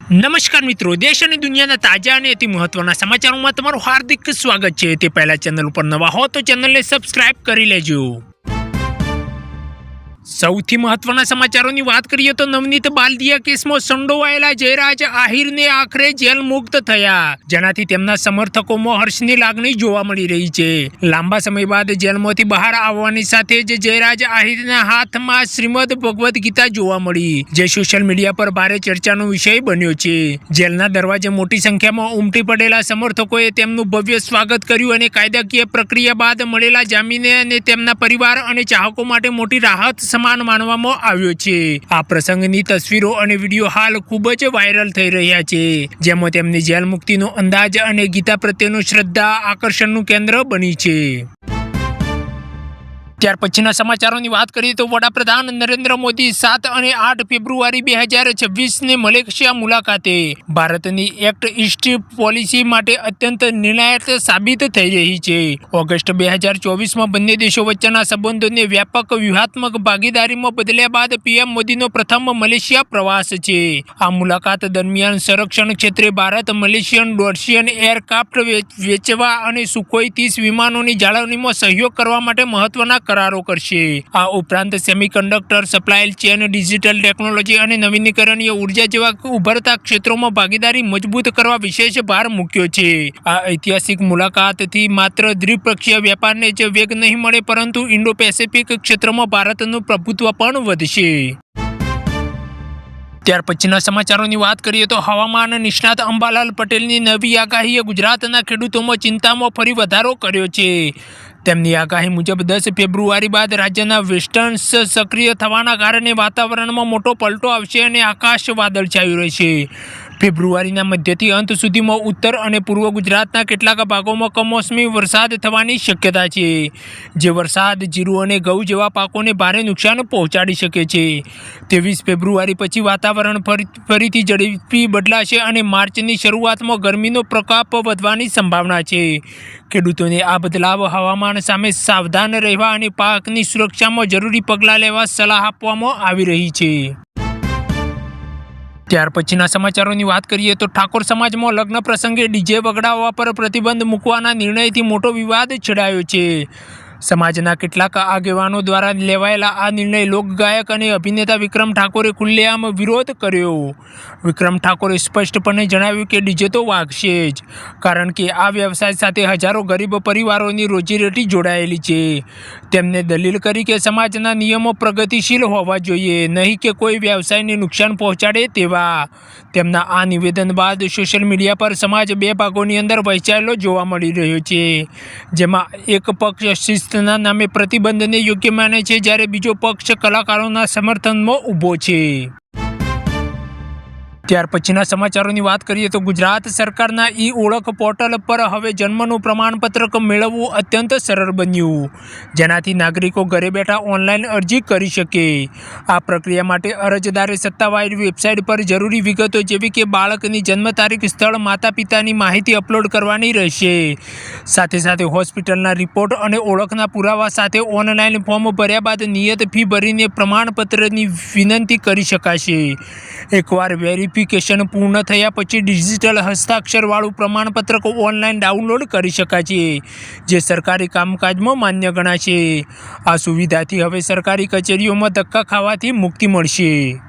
નમસ્કાર મિત્રો, દેશ અને દુનિયાના તાજા અને અતિ મહત્વના સમાચારોમાં તમારું હાર્દિક સ્વાગત છે। તે પહેલા ચેનલ ઉપર નવા હો તો ચેનલને સબસ્ક્રાઇબ કરી લેજો। સૌથી મહત્વના સમાચારોની વાત કરીએ તો નવનીત બાલદિયા કેસમાં સંડોવાયેલા જયરાજ આહિરને આખરે જેલ મુક્ત થયા, જેનાથી તેમના સમર્થકોમાં હર્ષની લાગણી જોવા મળી રહી છે। લાંબા સમય બાદ જેલમાંથી બહાર આવવાની સાથે જ જયરાજ આહિરના હાથમાં શ્રીમદ ભગવદ્ ગીતા જોવા મળી, જે સોશિયલ મીડિયા પર ભારે ચર્ચાનો વિષય બન્યો છે। જેલના દરવાજે મોટી સંખ્યામાં ઉમટી પડેલા સમર્થકોએ તેમનું ભવ્ય સ્વાગત કર્યું અને કાયદાકીય પ્રક્રિયા બાદ મળેલા જામીને અને તેમના પરિવાર અને ચાહકો માટે મોટી રાહત સમાન માનવામાં આવ્યો છે। આ પ્રસંગની તસવીરો અને વિડીયો હાલ ખૂબ જ વાયરલ થઈ રહ્યા છે, જેમાં તેમની જેલ મુક્તિનો અંદાજ અને ગીતા પ્રત્યેનું શ્રદ્ધા આકર્ષણનું કેન્દ્ર બની છે। ત્યાર પછીના સમાચારોની વાત કરીએ તો વડાપ્રધાન નરેન્દ્ર મોદી 7 અને 8 ફેબ્રુઆરી 2026ને મલેશિયા મુલાકાતે। ભારતની એક્ટ ઈસ્ટ પોલિસી માટે અત્યંત નિર્ણાયક સાબિત થઈ રહી છે। ઓગસ્ટ 2024માં બંને દેશો વચ્ચેના સંબંધોને વ્યાપક વ્યૂહાત્મક ભાગીદારીમાં બદલ્યા બાદ પીએમ મોદીનો પ્રથમ મલેશિયા પ્રવાસ છે। આ મુલાકાત દરમિયાન સંરક્ષણ ક્ષેત્રે ભારત મલેશિયન ડોર્સિયન એરક્રાફ્ટ વેચવા અને સુખોઈ 30 વિમાનોની જાળવણીમાં સહયોગ કરવા માટે મહત્વના કરારો કરશે। આ ઉપરાંત semiconductor, supply chain, digital technology અને નવીનીકરણીય ઉર્જા જેવા ઉભરતા ક્ષેત્રોમાં ભાગીદારી મજબૂત કરવા વિશેષ ભાર મૂક્યો છે। આ ઐતિહાસિક મુલાકાતથી માત્ર દ્વિપક્ષીય વેપારને જ વેગ નહીં મળે, પરંતુ ઇન્ડો પેસિફિક ક્ષેત્રમાં ભારતનું પ્રભુત્વ પણ વધશે। ત્યાર પછીના સમાચારોની વાત કરીએ તો હવામાન નિષ્ણાત અંબાલાલ પટેલની નવી આગાહીએ ગુજરાતના ખેડૂતોમાં ચિંતામાં ફરી વધારો કર્યો છે। તેમની આગાહી મુજબ 10 ફેબ્રુઆરી બાદ રાજ્યના વેસ્ટર્ન્સ સક્રિય થવાના કારણે વાતાવરણમાં મોટો પલટો આવશે અને આકાશ વાદળછાયું રહેશે। ફેબ્રુઆરીના મધ્યથી અંત સુધીમાં ઉત્તર અને પૂર્વ ગુજરાતના કેટલાક ભાગોમાં કમોસમી વરસાદ થવાની શક્યતા છે, જે વરસાદ જીરું અને ઘઉં જેવા પાકોને ભારે નુકસાન પહોંચાડી શકે છે। 23 ફેબ્રુઆરી પછી વાતાવરણ ફરીથી ઝડપી બદલાશે અને માર્ચની શરૂઆતમાં ગરમીનો પ્રકોપ વધવાની સંભાવના છે। ખેડૂતોને આ બદલાવ હવામાન સામે સાવધાન રહેવા અને પાકની સુરક્ષામાં જરૂરી પગલાં લેવા સલાહ આપવામાં આવી રહી છે। ત્યાર પછીના સમાચારોની વાત કરીએ તો ઠાકોર સમાજમાં લગ્ન પ્રસંગે ડીજે વગાડવા પર પ્રતિબંધ મૂકવાના નિર્ણયથી મોટો વિવાદ છેડાયો છે। સમાજના કેટલાક આગેવાનો દ્વારા લેવાયેલા આ નિર્ણય લોકગાયક અને અભિનેતા વિક્રમ ઠાકોરે ખુલ્લેઆમ વિરોધ કર્યો। વિક્રમ ઠાકોરે સ્પષ્ટપણે જણાવ્યું કે ડીજે તો વાગશે જ, કારણ કે આ વ્યવસાય સાથે હજારો ગરીબ પરિવારોની રોજીરોટી જોડાયેલી છે। તેમને દલીલ કરી કે સમાજના નિયમો પ્રગતિશીલ હોવા જોઈએ, નહીં કે કોઈ વ્યવસાયને નુકસાન પહોંચાડે તેવા। તેમના આ નિવેદન બાદ સોશિયલ મીડિયા પર સમાજ બે ભાગોની અંદર વહેંચાયેલો જોવા મળી રહ્યો છે, જેમાં એક પક્ષ શિસ્તના નામે પ્રતિબંધને યોગ્ય માને છે, જ્યારે બીજો પક્ષ કલાકારોના સમર્થનમાં ઊભો છે। ત્યાર પછીના સમાચારોની વાત કરીએ તો ગુજરાત સરકારના ઓળખ પોર્ટલ પર હવે જન્મનું પ્રમાણપત્ર મેળવવું અત્યંત સરળ બન્યું, જેનાથી નાગરિકો ઘરે બેઠા ઓનલાઈન અરજી કરી શકે। આ પ્રક્રિયા માટે અરજદારે સત્તાવાર વેબસાઇટ પર જરૂરી વિગતો જેવી કે બાળકની જન્મ તારીખ, સ્થળ, માતા પિતાની માહિતી અપલોડ કરવાની રહેશે। સાથે સાથે હોસ્પિટલના રિપોર્ટ અને ઓળખના પુરાવા સાથે ઓનલાઈન ફોર્મ ભર્યા બાદ નિયત ફી ભરીને પ્રમાણપત્રની વિનંતી કરી શકાશે। એકવાર વેરિફિકેશન પૂર્ણ થયા પછી ડિજિટલ હસ્તાક્ષરવાળું પ્રમાણપત્ર ઓનલાઈન ડાઉનલોડ કરી શકાશે, જે સરકારી કામકાજમાં માન્ય ગણાશે। આ સુવિધાથી હવે સરકારી કચેરીઓમાં ધક્કા ખાવાથી મુક્તિ મળશે।